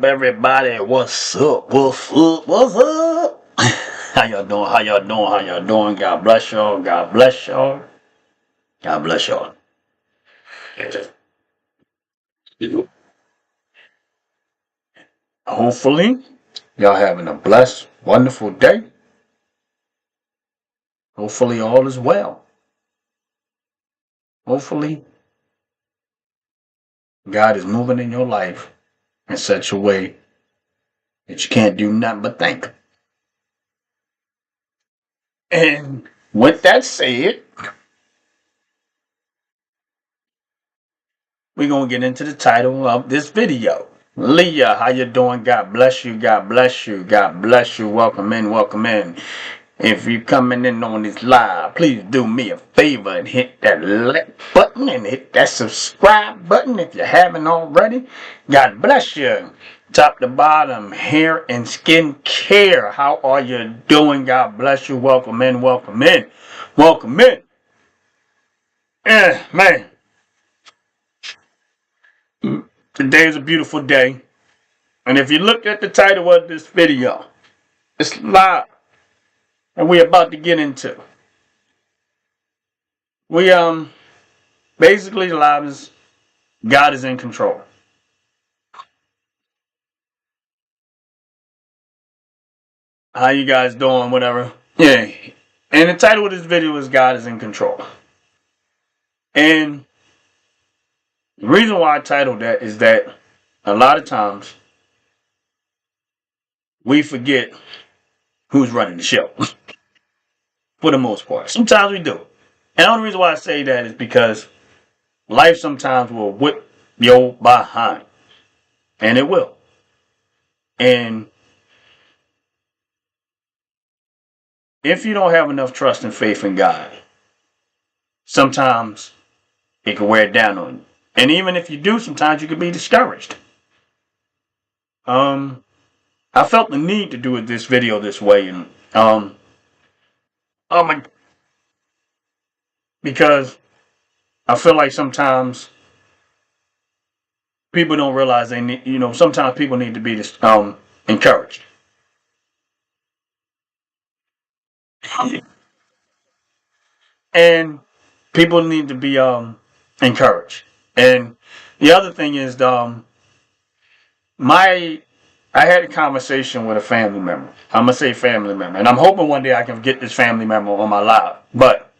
Everybody, what's up? What's up? What's up? How y'all doing? How y'all doing? How y'all doing? God bless y'all. God bless y'all. God bless y'all. Hopefully, y'all having a blessed, wonderful day. Hopefully, all is well. Hopefully, God is moving in your life in such a way that you can't do nothing but thank. And with that said, we're gonna get into the title of this video. Leah, how you doing? God bless you. God bless you. God bless you. Welcome in. Welcome in. If you're coming in on this live, please do me a favor and hit that like button and hit that subscribe button if you haven't already. God bless you. Top to bottom, hair and skin care. How are you doing? God bless you. Welcome in. Welcome in. Welcome in. Man. Today is a beautiful day. And if you look at the title of this video, it's live. And we're about to get into. We basically the live is God is in control. How you guys doing? Whatever. Yeah. And the title of this video is God is in control. And the reason why I titled that is that a lot of times we forget who's running the show. For the most part. Sometimes we do. And the only reason why I say that is because life sometimes will whip your behind. And it will. And if you don't have enough trust and faith in God, sometimes it can wear down on you. And even if you do, sometimes you can be discouraged. I felt the need to do this video this way, and oh my, because I feel like sometimes people don't realize they need, sometimes people need to be encouraged. And people need to be encouraged. And the other thing is I had a conversation with a family member. I'm gonna say family member, and I'm hoping one day I can get this family member on my live. But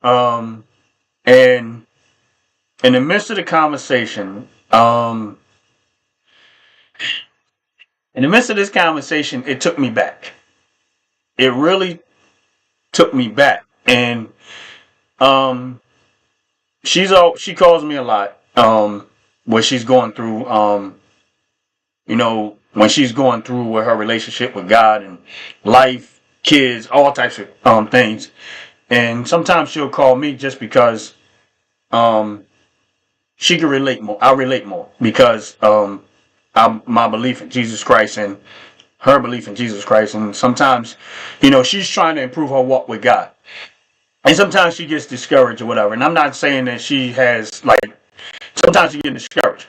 and in the midst of the conversation, in the midst of this conversation, it took me back. It really took me back, and she calls me a lot when she's going through when she's going through with her relationship with God and life, kids, all types of things. And sometimes she'll call me just because she can relate more. I relate more because my belief in Jesus Christ and her belief in Jesus Christ. And sometimes, she's trying to improve her walk with God. And sometimes she gets discouraged or whatever. And I'm not saying that she has, sometimes she gets discouraged.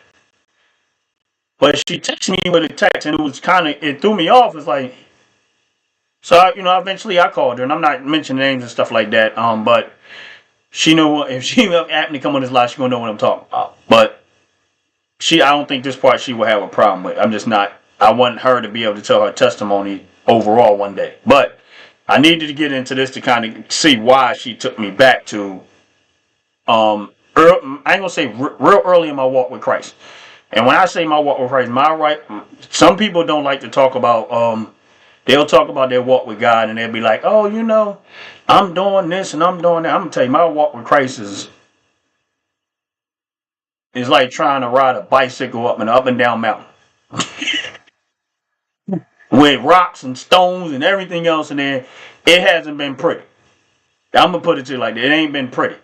But she texted me with a text, and it threw me off. It's like, so, eventually I called her, and I'm not mentioning names and stuff like that. But she know if she happened to come on this live, she gonna know what I'm talking about. But I don't think this part she will have a problem with. I'm just not. I want her to be able to tell her testimony overall one day. But I needed to get into this to kind of see why she took me back to, I ain't gonna say real early in my walk with Christ. And when I say my walk with Christ, some people don't like to talk about, they'll talk about their walk with God and they'll be like, oh, I'm doing this and I'm doing that. I'm going to tell you, my walk with Christ is like trying to ride a bicycle up an up and down mountain. With rocks and stones and everything else in there. It hasn't been pretty. I'm going to put it to you like that. It ain't been pretty.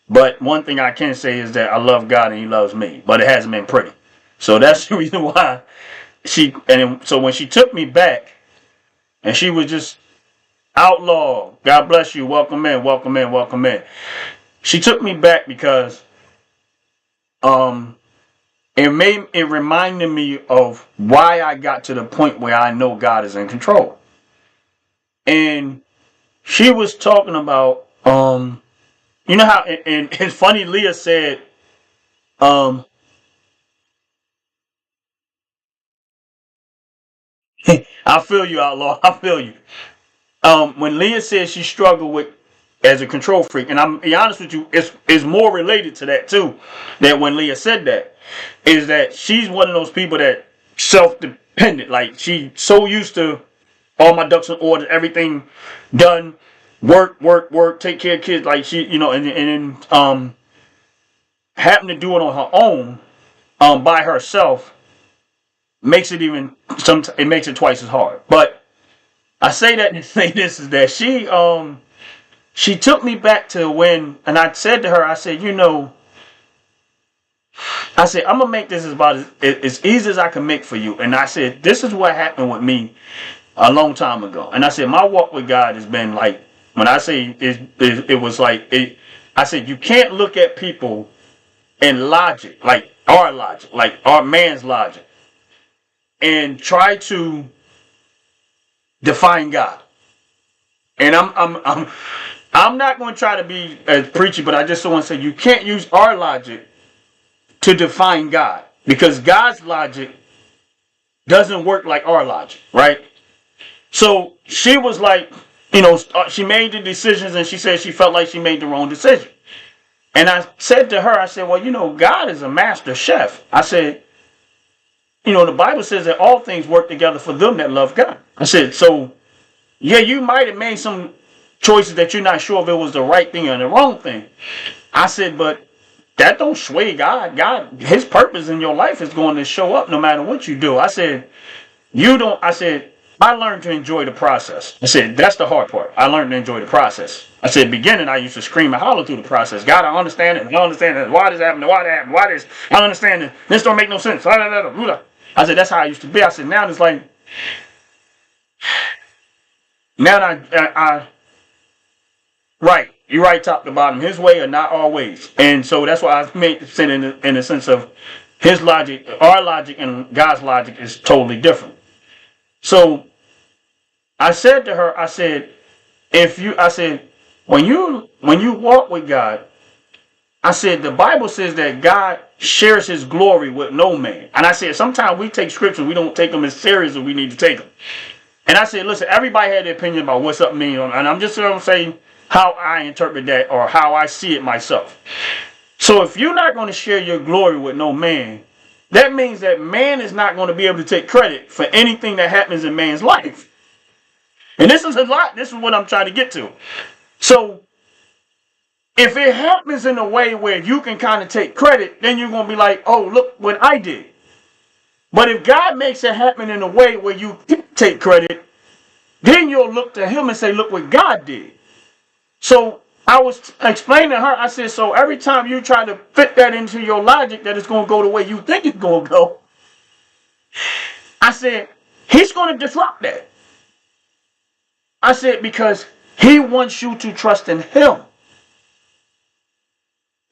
But one thing I can say is that I love God and He loves me. But it hasn't been pretty. So that's the reason why so when she took me back, and she was just outlaw, God bless you, welcome in, welcome in, welcome in. She took me back because, and it reminded me of why I got to the point where I know God is in control. And she was talking about, you know how, and it's funny, Leah said, um, I feel you, outlaw. I feel you. When Leah said she struggled with as a control freak, and I'm be honest with you, it's more related to that too. That when Leah said that, is that she's one of those people that self-dependent. Like she so used to all my ducks in order, everything done, work, work, work, take care of kids. Like she, and then having to do it on her own, by herself, makes it even it makes it twice as hard. But I say that to say this is that she took me back to when, and I said to her, I said, I said, I'm gonna make this as easy as I can make for you. And I said, this is what happened with me a long time ago. And I said, my walk with God has been like, when I say it was like it. I said, you can't look at people in logic, like our man's logic, and try to define God. And I'm not going to try to be as preachy, but I just want to say you can't use our logic to define God, because God's logic doesn't work like our logic, right? So she was like, she made the decisions, and she said she felt like she made the wrong decision. And I said to her, I said, well, God is a master chef. I said, the Bible says that all things work together for them that love God. I said, so yeah, you might have made some choices that you're not sure if it was the right thing or the wrong thing. I said, but that don't sway God. God, his purpose in your life is going to show up no matter what you do. I said, I learned to enjoy the process. I said, that's the hard part. I learned to enjoy the process. I said, beginning, I used to scream and holler through the process. God, I understand it. I understand it. Why this happened? Why that happened? Why this? I understand it. This don't make no sense. I said, that's how I used to be. I said, now it's like, now right. You're right, top to bottom. His way or not always. And so that's why I made it in the sense of his logic, our logic, and God's logic is totally different. So I said to her, I said, when you walk with God, I said, the Bible says that God shares his glory with no man. And I said, sometimes we take scriptures, we don't take them as serious as we need to take them. And I said, listen, everybody had their opinion about what something means. And I'm just going to say how I interpret that or how I see it myself. So if you're not going to share your glory with no man, that means that man is not going to be able to take credit for anything that happens in man's life. And this is a lot. This is what I'm trying to get to. So if it happens in a way where you can kind of take credit, then you're going to be like, oh, look what I did. But if God makes it happen in a way where you take credit, then you'll look to him and say, look what God did. So I was explaining to her, I said, so every time you try to fit that into your logic that it's going to go the way you think it's going to go, I said, he's going to disrupt that. I said, because he wants you to trust in him.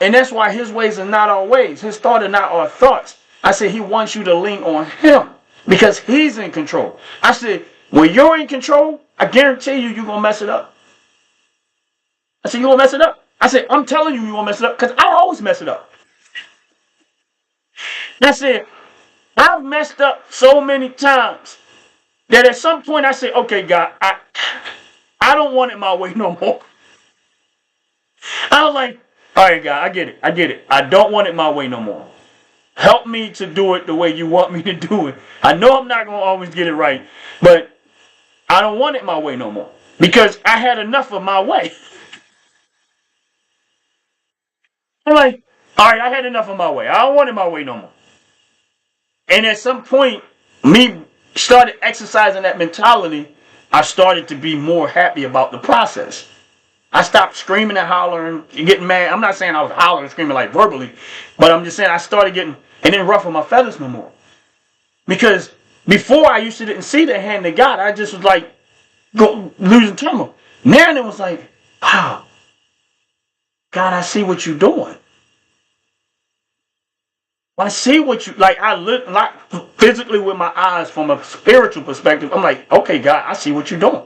And that's why his ways are not our ways. His thoughts are not our thoughts. I said, he wants you to lean on him because he's in control. I said, when you're in control, I guarantee you're going to mess it up. I said, you're going to mess it up. I said, I'm telling you, you're going to mess it up because I always mess it up. I said, I've messed up so many times that at some point I said, okay, God, I don't want it my way no more. I was like, all right, God, I get it. I don't want it my way no more. Help me to do it the way you want me to do it. I know I'm not going to always get it right, but I don't want it my way no more because I had enough of my way. I'm like, all right, I had enough of my way. I don't want it my way no more. And at some point, me started exercising that mentality. I started to be more happy about the process. I stopped screaming and hollering and getting mad. I'm not saying I was hollering and screaming like verbally, but I'm just saying I started getting, and didn't ruffle my feathers no more. Because before I used to didn't see the hand of God. I just was like losing temper. Now it was like, wow, God, I see what you're doing. I see what you like. I look like physically with my eyes from a spiritual perspective. I'm like, okay, God, I see what you're doing.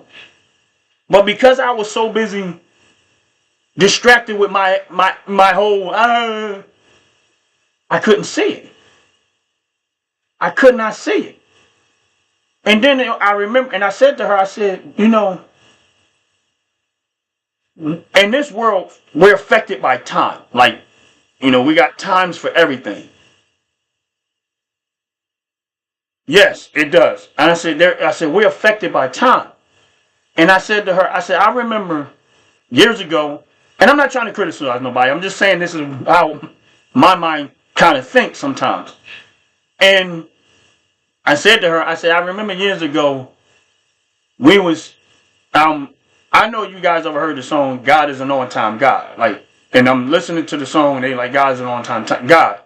But because I was so busy distracted with my whole, I couldn't see it. I could not see it. And then I remember, and I said to her, I said, you know, in this world, we're affected by time. Like, you know, we got times for everything. Yes, it does. And I said, we're affected by time. And I said to her, I said, I remember years ago, and I'm not trying to criticize nobody. I'm just saying this is how my mind kind of thinks sometimes. And I said to her, I said, I remember years ago, we was, I know you guys ever heard the song, God is an on-time God. Like, and I'm listening to the song, and they like, God is an on-time God.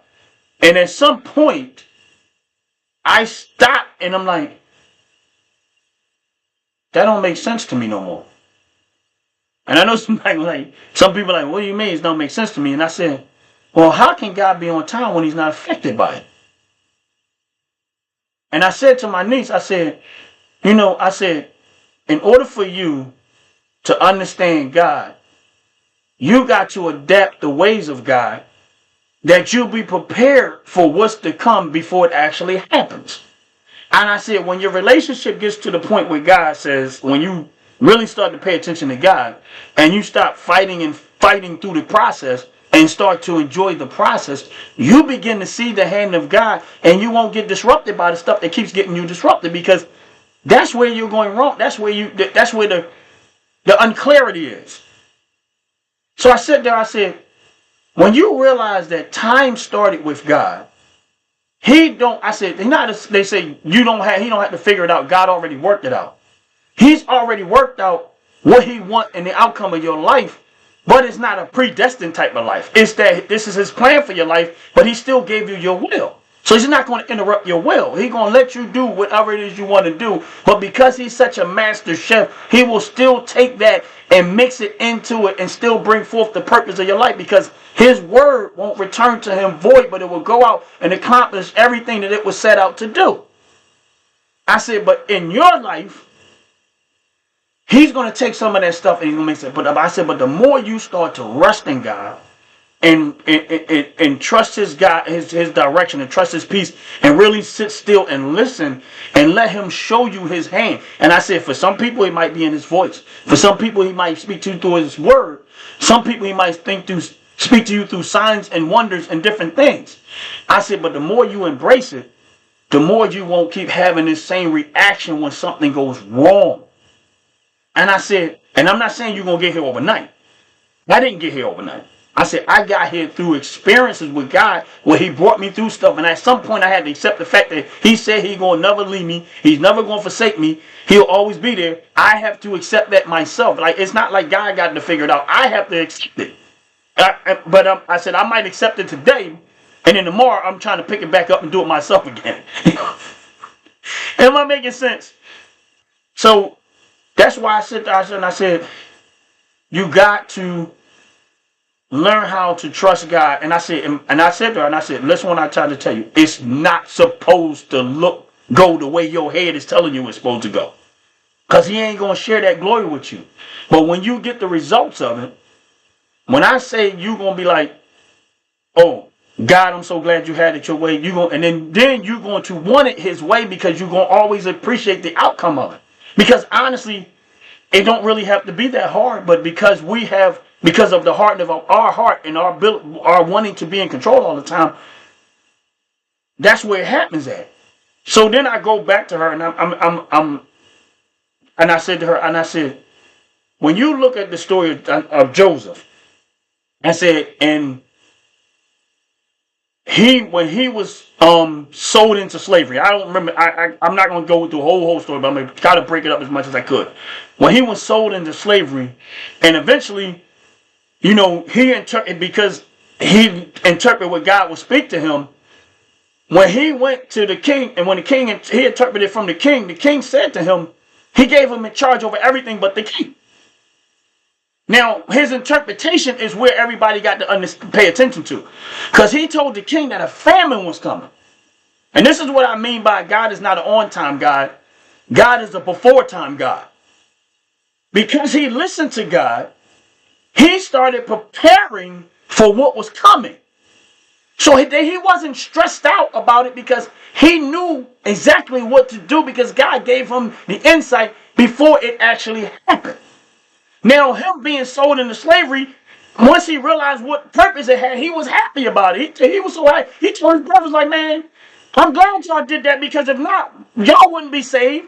And at some point, I stopped, and I'm like, that don't make sense to me no more. And I know some people like, what do you mean it don't make sense to me? And I said, well, how can God be on time when he's not affected by it? And I said to my niece, I said, you know, I said, in order for you to understand God, you got to adapt the ways of God, that you'll be prepared for what's to come before it actually happens. And I said, when your relationship gets to the point where God says, when you really start to pay attention to God, and you stop fighting through the process and start to enjoy the process, you begin to see the hand of God, and you won't get disrupted by the stuff that keeps getting you disrupted, because that's where you're going wrong. That's where the unclarity is. So I said there, I said, when you realize that time started with God, I said, they say he don't have to figure it out. God already worked it out. He's already worked out what he wants in the outcome of your life, but it's not a predestined type of life. It's that this is his plan for your life, but he still gave you your will. So he's not going to interrupt your will. He's going to let you do whatever it is you want to do. But because he's such a master chef, he will still take that and mix it into it and still bring forth the purpose of your life, because his word won't return to him void, but it will go out and accomplish everything that it was set out to do. I said, but in your life, he's going to take some of that stuff and he's going to mix it. But I said, but the more you start to rest in God, and trust his God, his direction, and trust his peace, and really sit still and listen and let him show you his hand. And I said, for some people, it might be in his voice. For some people, he might speak to you through his word. Some people, he might speak to you through signs and wonders and different things. I said, but the more you embrace it, the more you won't keep having this same reaction when something goes wrong. And I said, and I'm not saying you're going to get here overnight. I didn't get here overnight. I said, I got here through experiences with God where he brought me through stuff. And at some point, I had to accept the fact that he said he's going to never leave me. He's never going to forsake me. He'll always be there. I have to accept that myself. Like, it's not like God got to figure it out. I have to accept it. But I said, I might accept it today. And then tomorrow, I'm trying to pick it back up and do it myself again. Am I making sense? So that's why I said, you got to learn how to trust God. And I said to her, listen, what I tried to tell you, it's not supposed to go the way your head is telling you it's supposed to go. Because he ain't going to share that glory with you. But when you get the results of it, when I say you're going to be like, oh, God, I'm so glad you had it your way. And then you're going to want it his way, because you're going to always appreciate the outcome of it. Because honestly, it don't really have to be that hard. But because of the heart of our heart and our wanting to be in control all the time, that's where it happens at. So then I go back to her, and I said to her, when you look at the story of Joseph, I said, and when he was sold into slavery, I don't remember. I'm not going to go through the whole story, but I'm going to try to break it up as much as I could. When he was sold into slavery, and eventually, because he interpreted what God would speak to him. When he went to the king, and when he interpreted from the king said to him, he gave him in charge over everything but the king. Now, his interpretation is where everybody got to pay attention to. Because he told the king that a famine was coming. And this is what I mean by God is not an on-time God. God is a before-time God. Because he listened to God, he started preparing for what was coming. So he wasn't stressed out about it because he knew exactly what to do because God gave him the insight before it actually happened. Now, him being sold into slavery, once he realized what purpose it had, he was happy about it. He was so happy. He told his brothers, like, man, I'm glad y'all did that because if not, y'all wouldn't be saved.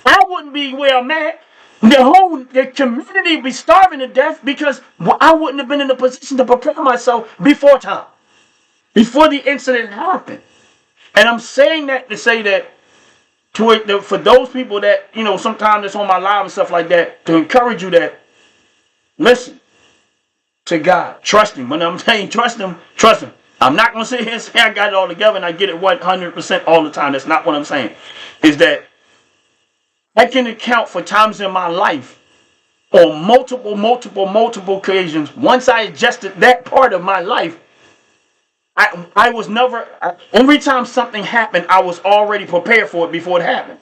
I wouldn't be where I'm at. The community would be starving to death because I wouldn't have been in a position to prepare myself before time, before the incident happened. And I'm saying that to say that for those people that, sometimes it's on my live and stuff like that, to encourage you that, listen to God. Trust him. When I'm saying trust him, trust him. I'm not going to sit here and say I got it all together and I get it 100% all the time. That's not what I'm saying. Is that I can account for times in my life on multiple occasions. Once I adjusted that part of my life, I was never, every time something happened, I was already prepared for it before it happened.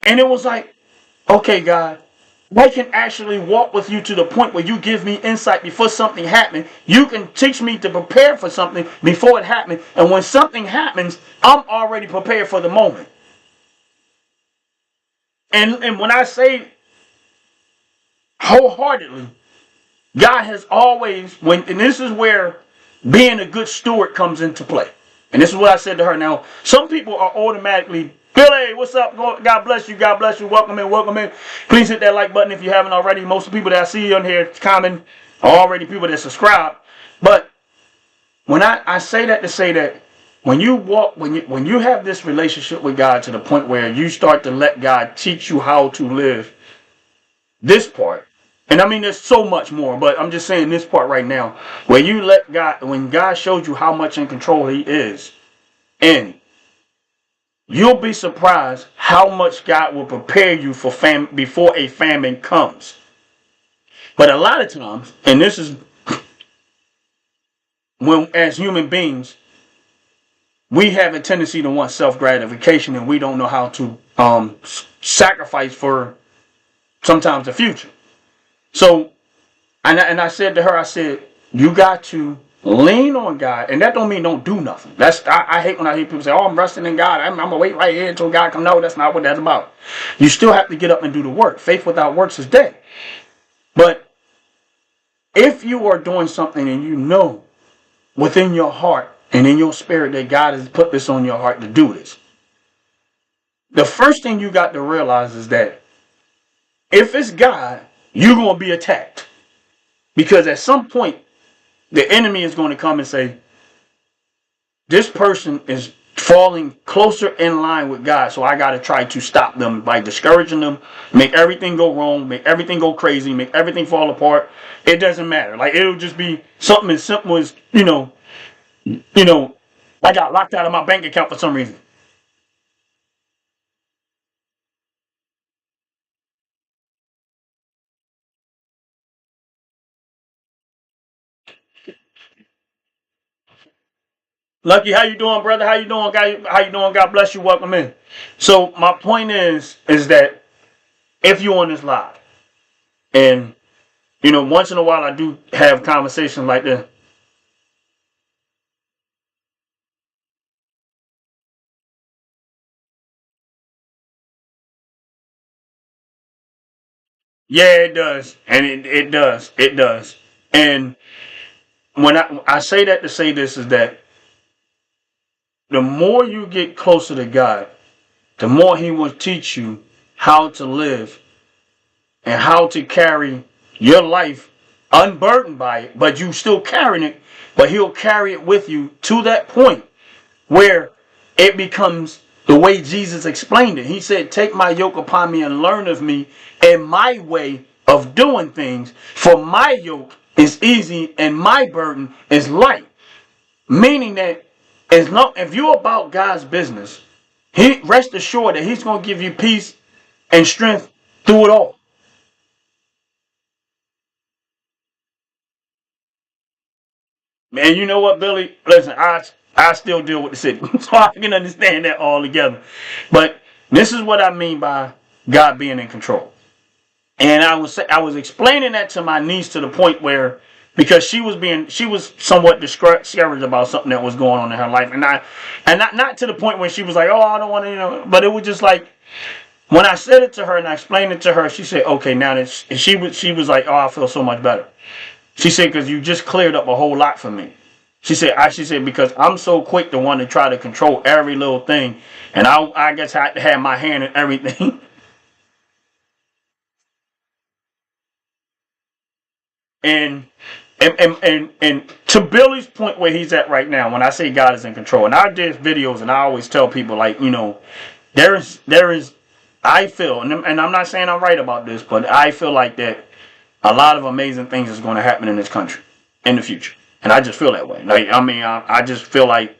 And it was like, okay, God, I can actually walk with you to the point where you give me insight before something happened. You can teach me to prepare for something before it happened. And when something happens, I'm already prepared for the moment. And when I say wholeheartedly, God has always, and this is where being a good steward comes into play. And this is what I said to her. Now, some people are automatically, Billy, what's up? God bless you. God bless you. Welcome in. Welcome in. Please hit that like button if you haven't already. Most of the people that I see on here comment are already people that subscribe. But when I say that to say that when you have this relationship with God to the point where you start to let God teach you how to live this part, and I mean there's so much more, but I'm just saying this part right now, where you let God, when God shows you how much in control he is, and you'll be surprised how much God will prepare you for before a famine comes. But a lot of times, and this is when as human beings, we have a tendency to want self-gratification and we don't know how to sacrifice for sometimes the future. So, and I said to her, I said, you got to lean on God. And that don't mean don't do nothing. I hate when I hear people say, oh, I'm resting in God. I'm going to wait right here until God comes. No, that's not what that's about. You still have to get up and do the work. Faith without works is dead. But if you are doing something and you know within your heart and in your spirit that God has put this on your heart to do this, the first thing you got to realize is that if it's God, you're going to be attacked. Because at some point, the enemy is going to come and say, this person is falling closer in line with God, so I got to try to stop them by discouraging them, make everything go wrong, make everything go crazy, make everything fall apart. It doesn't matter. Like, it'll just be something as simple as, I got locked out of my bank account for some reason. Lucky, how you doing, brother? How you doing, guy? How you doing? God bless you. Welcome in. So my point is that if you're on this live, and once in a while I do have conversations like this. Yeah, it does, and it does, it does. And when I say that to say this is that the more you get closer to God, the more He will teach you how to live and how to carry your life unburdened by it, but you still carrying it, but He'll carry it with you to that point where it becomes the way Jesus explained it. He said, take my yoke upon me and learn of me, and my way of doing things, for my yoke is easy and my burden is light. Meaning that if you're about God's business, He rest assured that He's going to give you peace and strength through it all. Man, you know what, Billy? Listen, I still deal with the city, so I can understand that all together. But this is what I mean by God being in control. And I was explaining that to my niece to the point where, because she was somewhat discouraged about something that was going on in her life, and not to the point where she was like, oh, I don't want to, but it was just like, when I said it to her and I explained it to her, she said, okay, now that she was like, oh, I feel so much better. She said, because you just cleared up a whole lot for me. She said, because I'm so quick to want to try to control every little thing, and I guess I had to have my hand in everything. and, and to Billy's point where he's at right now, when I say God is in control, and I did videos and I always tell people, like, there is, I feel, and I'm not saying I'm right about this, but I feel like that a lot of amazing things is going to happen in this country in the future. And I just feel that way. Like, I mean, I just feel like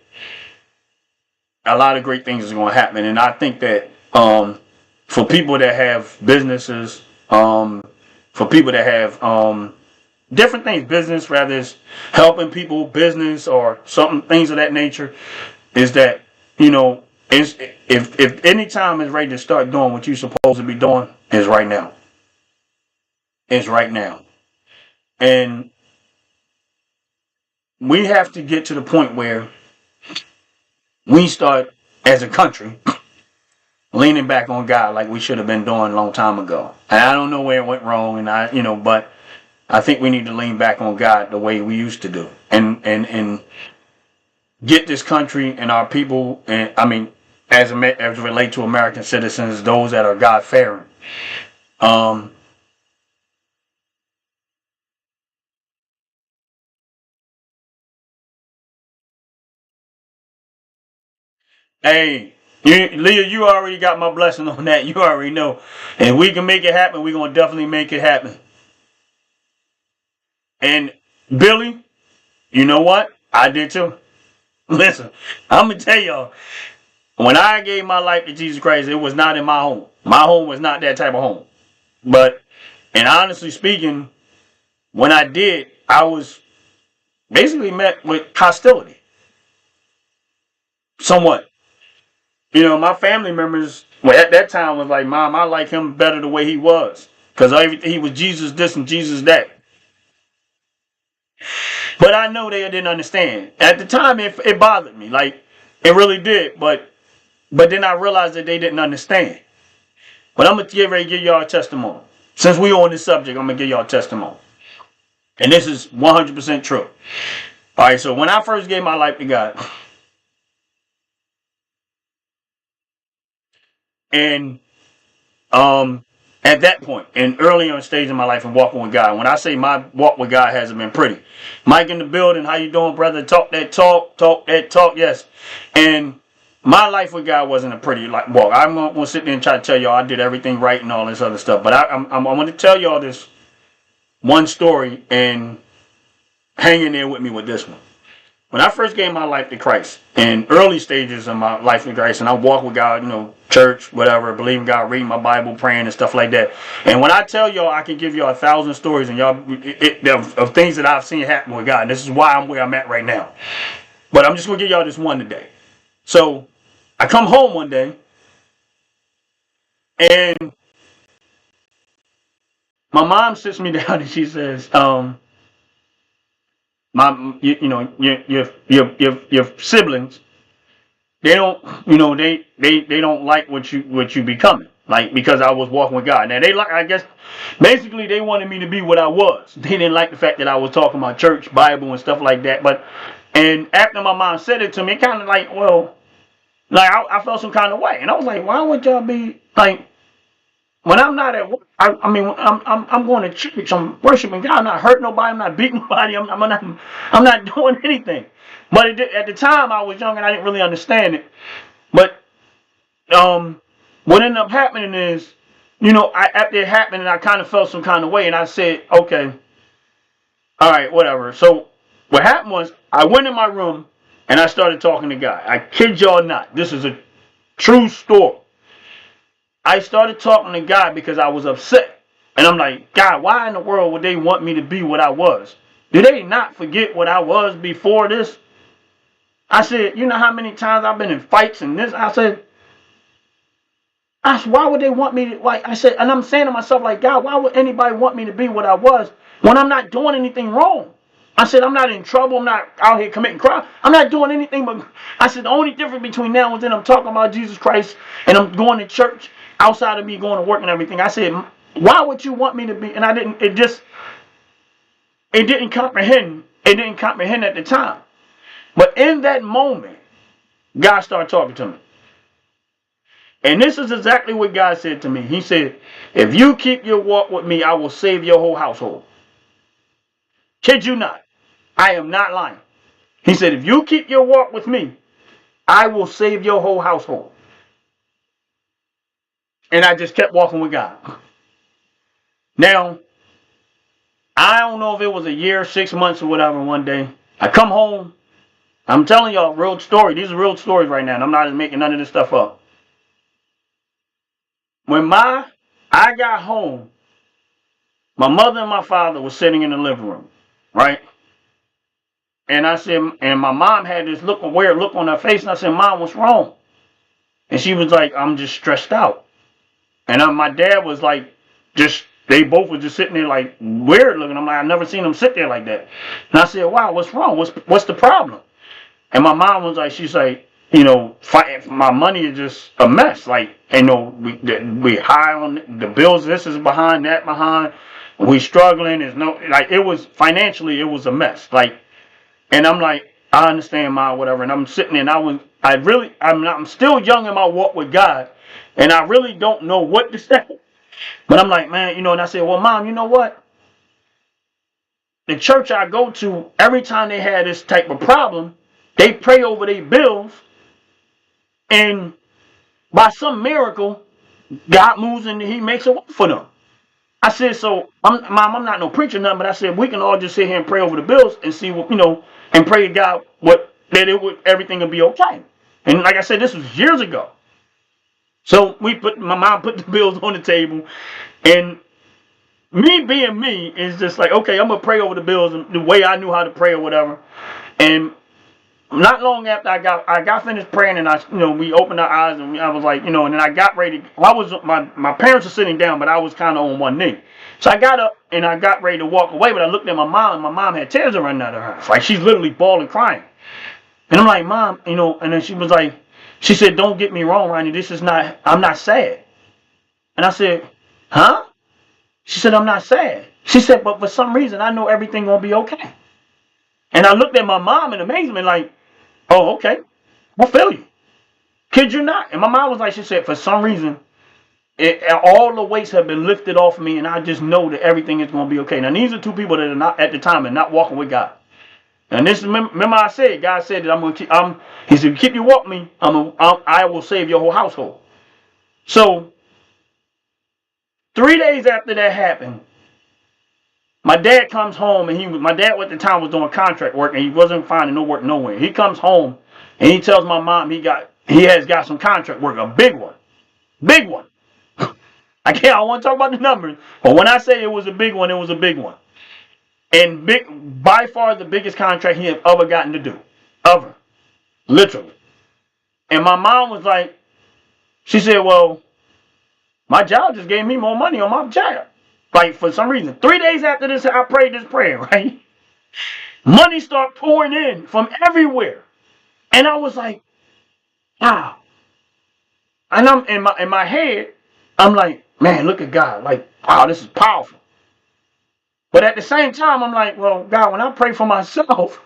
a lot of great things is going to happen. And I think that for people that have businesses, for people that have different things, business, rather it's helping people, business, or something, things of that nature, is that, if any time is ready to start doing what you're supposed to be doing, is right now. It's right now. And we have to get to the point where we start, as a country, leaning back on God like we should have been doing a long time ago. And I don't know where it went wrong, but I think we need to lean back on God the way we used to do, and get this country and our people, and I mean, as it relate to American citizens, those that are God fearing. Um, hey, Leah, you already got my blessing on that. You already know. And we can make it happen. We're gonna definitely make it happen. And Billy, you know what? I did too. Listen, I'm gonna tell y'all. When I gave my life to Jesus Christ, it was not in my home. My home was not that type of home. But, and honestly speaking, when I did, I was basically met with hostility. Somewhat. My family members, well, at that time was like, Mom, I like him better the way he was. Because he was Jesus this and Jesus that. But I know they didn't understand. At the time, it bothered me. Like, it really did. But then I realized that they didn't understand. But I'm going to get ready to give y'all a testimony. Since we on this subject, I'm going to give y'all a testimony. And this is 100% true. All right, so when I first gave my life to God, and at that point, and early on stage in my life and walking with God, when I say my walk with God hasn't been pretty. Mike in the building, how you doing, brother? Talk that talk, yes. And my life with God wasn't a pretty walk. I'm going to sit there and try to tell y'all I did everything right and all this other stuff. But I'm going to tell y'all this one story and hang in there with me with this one. When I first gave my life to Christ, in early stages of my life in Christ, and I walk with God, church, whatever, believing God, reading my Bible, praying and stuff like that. And when I tell y'all, I can give y'all 1,000 stories and of things that I've seen happen with God. And this is why I'm where I'm at right now. But I'm just going to give y'all this one today. So I come home one day, and my mom sits me down and she says, your siblings, they don't, they don't like what you becoming, like, because I was walking with God. Now I guess basically they wanted me to be what I was. They didn't like the fact that I was talking about church, Bible, and stuff like that. And after my mom said it to me, it kind of like, well, like I felt some kind of way, and I was like, why would y'all be like? When I'm not at work, I mean, I'm going to church. I'm worshiping God. I'm not hurting nobody. I'm not beating nobody. I'm not doing anything. But at the time, I was young and I didn't really understand it. But what ended up happening is, after it happened, I kind of felt some kind of way, and I said, okay, all right, whatever. So what happened was, I went in my room and I started talking to God. I kid y'all not. This is a true story. I started talking to God because I was upset. And I'm like, God, why in the world would they want me to be what I was? Do they not forget what I was before this? I said, you know how many times I've been in fights and this? I said, why would they want me to, like, I said, and I'm saying to myself, like, God, why would anybody want me to be what I was when I'm not doing anything wrong? I said, I'm not in trouble. I'm not out here committing crime. I'm not doing anything but, I said, the only difference between now and then, I'm talking about Jesus Christ and I'm going to church outside of me going to work and everything. I said, why would you want me to be? And I didn't, it didn't comprehend. It didn't comprehend at the time. But in that moment, God started talking to me. And this is exactly what God said to me. He said, if you keep your walk with me, I will save your whole household. Kid you not. I am not lying. He said, if you keep your walk with me, I will save your whole household. And I just kept walking with God. Now, I don't know if it was a year, 6 months or whatever. One day, I come home. I'm telling y'all, real story. These are real stories right now. And I'm not making none of this stuff up. When I got home, my mother and my father were sitting in the living room, right? And I said, and my mom had this look, a weird look on her face. And I said, Mom, what's wrong? And she was like, I'm just stressed out. And my dad was like, they both were just sitting there like weird looking. I'm like, I've never seen them sit there like that. And I said, wow, what's wrong? What's the problem? And my mom was like, she's like, my money is just a mess. Like, we high on the bills. This is behind, that behind. We struggling. There's no, like, it was financially, it was a mess. Like, and I'm like, I understand, Mom, whatever. And I'm sitting there, and I'm still young in my walk with God, and I really don't know what to say. But I'm like, man, and I said, well, Mom, you know what? The church I go to, every time they had this type of problem, they pray over their bills, and by some miracle, God moves and He makes a way for them. I said, so, Mom, I'm not no preacher, nothing, but I said, we can all just sit here and pray over the bills and see what, and pray to God everything will be okay. And like I said, this was years ago. So my mom put the bills on the table, and me being me is just like, okay, I'm gonna pray over the bills the way I knew how to pray or whatever. And not long after I got finished praying, and we opened our eyes, and I was like, and then I got ready. My parents were sitting down, but I was kind of on one knee. So I got up and I got ready to walk away, but I looked at my mom, and my mom had tears running out of her eyes, like she's literally bawling, crying. And I'm like, Mom, and then she said, don't get me wrong, Ronnie, I'm not sad. And I said, huh? She said, I'm not sad. She said, but for some reason, I know everything gonna be okay. And I looked at my mom in amazement, like, oh, okay, I feel you. Kid you not. And my mom was like, she said, for some reason, all the weights have been lifted off of me, and I just know that everything is gonna be okay. Now, these are two people that are not at the time and not walking with God. And this, remember I said, God said that He said, keep you walk me, I will save your whole household. So 3 days after that happened, my dad comes home, and my dad at the time was doing contract work, and he wasn't finding no work nowhere. He comes home and he tells my mom he has got some contract work, a big one. I don't want to talk about the numbers, but when I say it was a big one, it was a big one. And by far the biggest contract he had ever gotten to do. Ever. Literally. And my mom was like, she said, well, my job just gave me more money on my job. Like, for some reason. 3 days after this, I prayed this prayer, right? Money started pouring in from everywhere. And I was like, wow. And I'm in my head, I'm like, man, look at God. Like, wow, this is powerful. But at the same time, I'm like, well, God, when I pray for myself,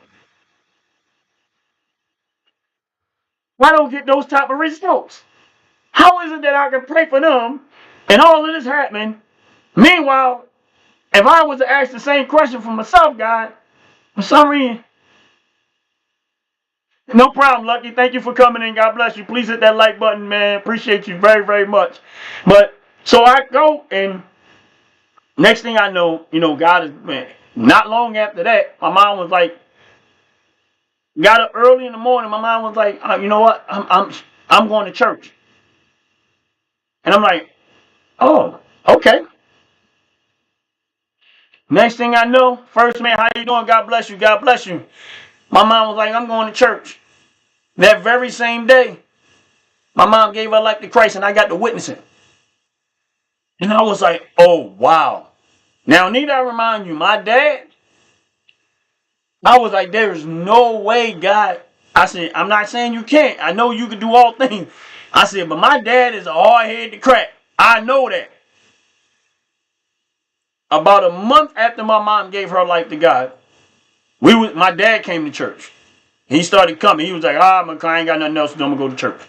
I don't get those type of results. How is it that I can pray for them and all of this happening? Meanwhile, if I was to ask the same question for myself, God, for some reason, no problem, Lucky. Thank you for coming in. God bless you. Please hit that like button, man. Appreciate you very, very much. But so I go, and next thing I know, God is, man, not long after that, my mom was like, got up early in the morning. My mom was like, you know what? I'm going to church. And I'm like, oh, okay. Next thing I know, first man, how you doing? God bless you. God bless you. My mom was like, I'm going to church. That very same day, my mom gave her life to Christ, and I got to witness it. And I was like, oh, wow. Now, need I remind you, my dad, I was like, there's no way, God. I said, I'm not saying you can't. I know you can do all things. I said, but my dad is a hard head to crack. I know that. About a month after my mom gave her life to God, my dad came to church. He started coming. He was like, I ain't got nothing else to do. I'm going to go to church.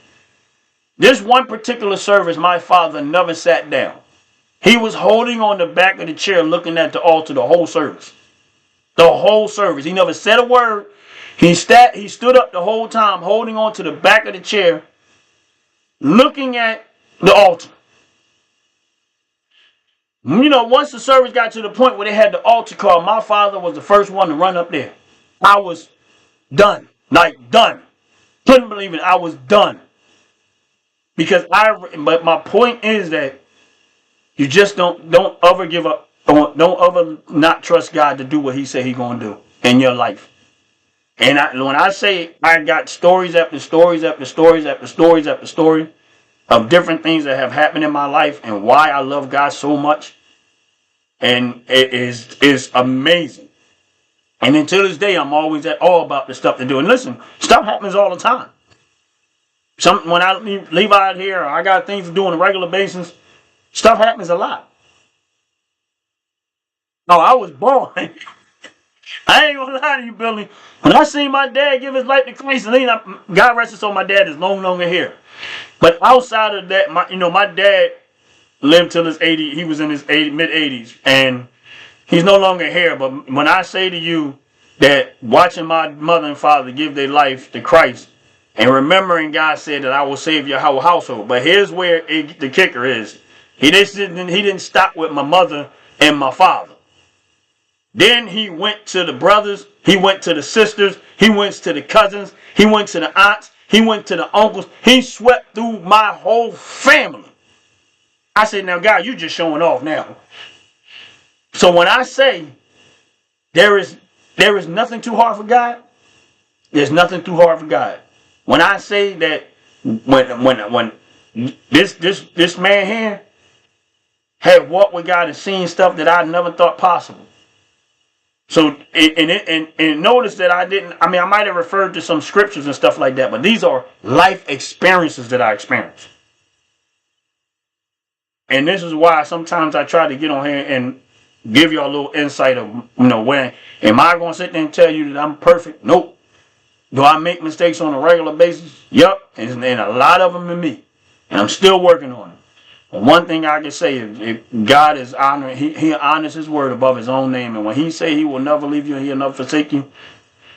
This one particular service, my father never sat down. He was holding on the back of the chair looking at the altar the whole service. The whole service. He never said a word. He stood up the whole time holding on to the back of the chair looking at the altar. You know, once the service got to the point where they had the altar call, my father was the first one to run up there. I was done. Like, done. Couldn't believe it. I was done. Because but my point is that you just don't ever give up. Don't ever not trust God to do what he said he's going to do in your life. And when I say I got stories after stories after stories after stories after story of different things that have happened in my life and why I love God so much. And it is amazing. And until this day, I'm always at awe about the stuff they do. And listen, stuff happens all the time. When I leave out here, or I got things to do on a regular basis, stuff happens a lot. No, I was born. I ain't gonna lie to you, Billy. When I seen my dad give his life to Christ, and God rest his soul, my dad is no longer here. But outside of that, my dad lived till his 80. He was in his mid 80s, and he's no longer here. But when I say to you that watching my mother and father give their life to Christ, and remembering God said that I will save your whole household. But here's where the kicker is: he didn't stop with my mother and my father. Then he went to the brothers, he went to the sisters, he went to the cousins, he went to the aunts, he went to the uncles. He swept through my whole family. I said, now God, you just showing off now. So when I say there is nothing too hard for God, there's nothing too hard for God. When I say that when this man here had walked with God and seen stuff that I never thought possible. So, and notice that I might have referred to some scriptures and stuff like that, but these are life experiences that I experienced. And this is why sometimes I try to get on here and give you a little insight of, when am I going to sit there and tell you that I'm perfect? Nope. Do I make mistakes on a regular basis? Yup. And a lot of them in me. And I'm still working on it. One thing I can say is if God is honoring, he honors his word above his own name. And when he say he will never leave you and he'll never forsake you,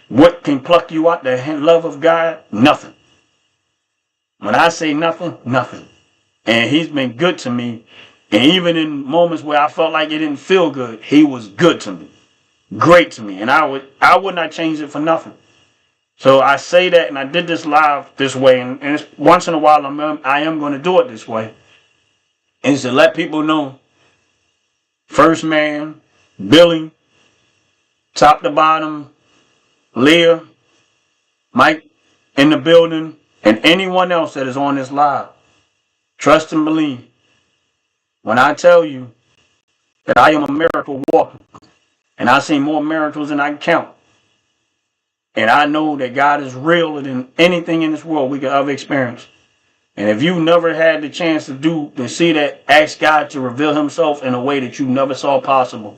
what can pluck you out the love of God? Nothing. When I say nothing, nothing. And he's been good to me. And even in moments where I felt like it didn't feel good, he was good to me. Great to me. And I would not change it for nothing. So I say that, and I did this live this way. And it's, once in a while I am going to do it this way. Is to let people know, first man, Billy, top to bottom, Leah, Mike in the building, and anyone else that is on this live. Trust and believe. When I tell you that I am a miracle walker, and I've seen more miracles than I can count, and I know that God is realer than anything in this world we could ever experience. And if you never had the chance to see that, ask God to reveal himself in a way that you never saw possible.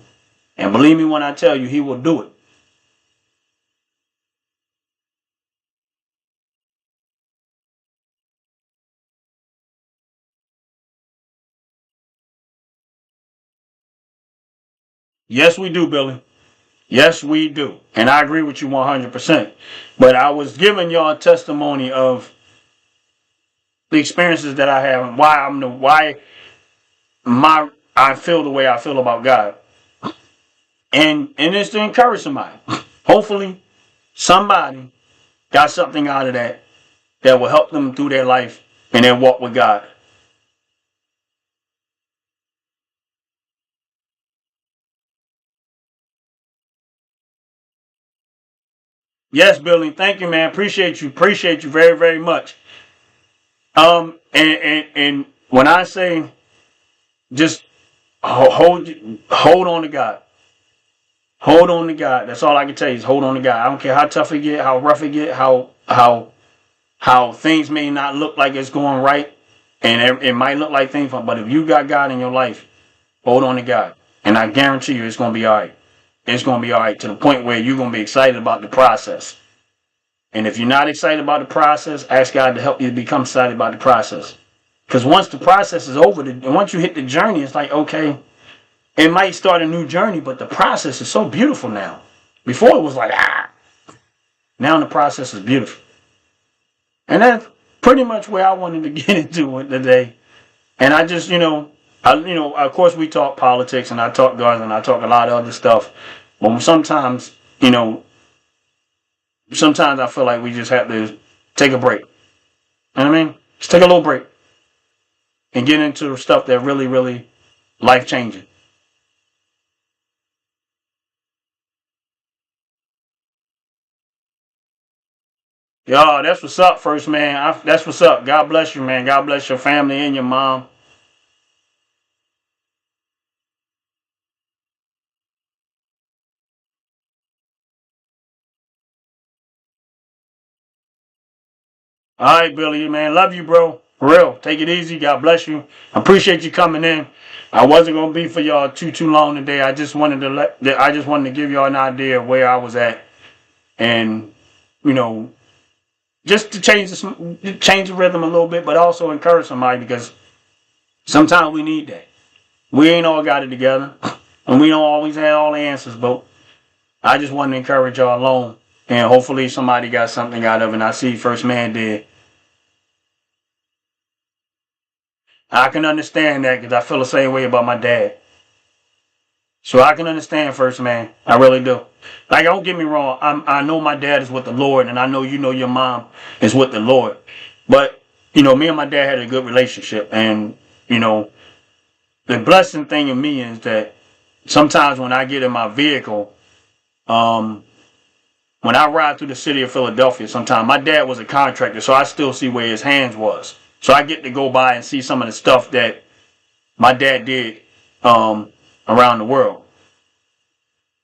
And believe me when I tell you, he will do it. Yes, we do, Billy. Yes, we do. And I agree with you 100%. But I was giving y'all a testimony of the experiences that I have and why I feel the way I feel about God. And it's to encourage somebody. Hopefully somebody got something out of that will help them through their life and their walk with God. Yes, Billy. Thank you, man. Appreciate you. Appreciate you very, very much. And when I say just hold on to God. Hold on to God. That's all I can tell you is hold on to God. I don't care how tough it get, how rough it get, how things may not look like it's going right, and it might look like things, but if you got God in your life, hold on to God, and I guarantee you it's gonna be all right. It's gonna be all right to the point where you're gonna be excited about the process. And if you're not excited about the process, ask God to help you to become excited about the process. Because once the process is over, and once you hit the journey, it's like, okay, it might start a new journey, but the process is so beautiful now. Before it was like, ah. Now the process is beautiful. And that's pretty much where I wanted to get into it today. And I just, of course we talk politics and I talk guns and I talk a lot of other stuff. But sometimes, sometimes I feel like we just have to take a break. You know what I mean? Just take a little break and get into stuff that really, really life changing. Yo, that's what's up, first man. That's what's up. God bless you, man. God bless your family and your mom. All right, Billy, man. Love you, bro. For real. Take it easy. God bless you. I appreciate you coming in. I wasn't gonna be for y'all too long today. I just wanted to give y'all an idea of where I was at, and you know, just to change the rhythm a little bit, but also encourage somebody because sometimes we need that. We ain't all got it together, and we don't always have all the answers. But I just wanted to encourage y'all alone, and hopefully somebody got something out of it. And I see First Man did. I can understand that because I feel the same way about my dad. So I can understand First Man. I really do. Like, don't get me wrong. I know my dad is with the Lord, and I know your mom is with the Lord. But me and my dad had a good relationship, and the blessing thing in me is that sometimes when I get in my vehicle, um, when I ride through the city of Philadelphia, sometimes my dad was a contractor, so I still see where his hands was. So I get to go by and see some of the stuff that my dad did around the world.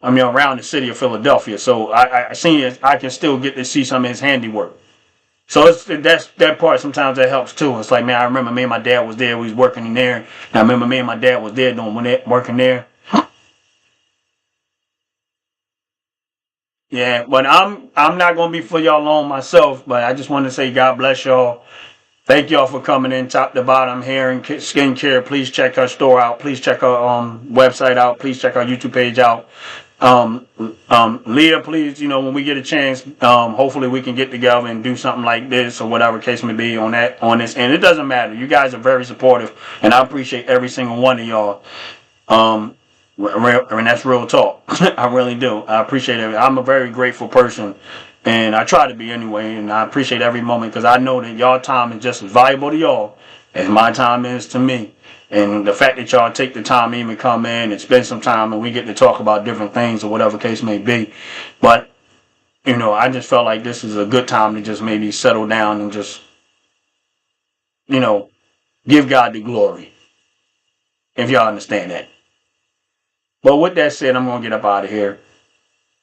I mean, around the city of Philadelphia. So I seen it. I can still get to see some of his handiwork. So that's that part. Sometimes that helps too. It's like, man, I remember me and my dad was there. We was working in there. And I remember me and my dad was there working there. Yeah, but I'm not gonna be for y'all long myself. But I just want to say, God bless y'all. Thank y'all for coming in, top to bottom, hair and skincare. Please check her store out. Please check her website out. Please check our YouTube page out. Leah, please, when we get a chance, hopefully we can get together and do something like this or whatever case may be on this. And it doesn't matter. You guys are very supportive, and I appreciate every single one of y'all. And that's real talk. I really do. I appreciate it. I'm a very grateful person, and I try to be anyway. And I appreciate every moment because I know that y'all time is just as valuable to y'all as my time is to me. And the fact that y'all take the time to even come in and spend some time and we get to talk about different things or whatever case may be. But, I just felt like this is a good time to just maybe settle down and just, give God the glory. If y'all understand that. But with that said, I'm going to get up out of here.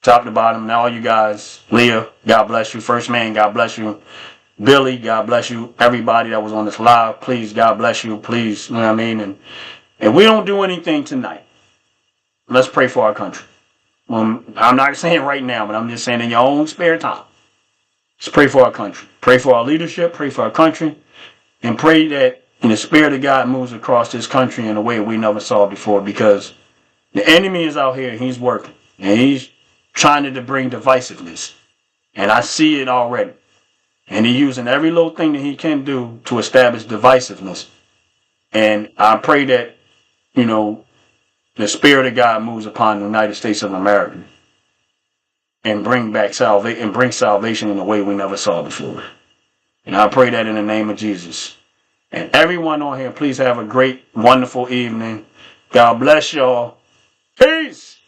Top to bottom, and all you guys, Leah, God bless you. First Man, God bless you. Billy, God bless you. Everybody that was on this live, please, God bless you. Please, you know what I mean? And if we don't do anything tonight, let's pray for our country. I'm not saying right now, but I'm just saying in your own spare time. Let's pray for our country. Pray for our leadership. Pray for our country. And pray that the Spirit of God moves across this country in a way we never saw before because the enemy is out here. He's working. And he's trying to bring divisiveness. And I see it already. And he's using every little thing that he can do to establish divisiveness. And I pray that, the Spirit of God moves upon the United States of America and bring salvation in a way we never saw before. And I pray that in the name of Jesus. And everyone on here, please have a great, wonderful evening. God bless y'all. Peace.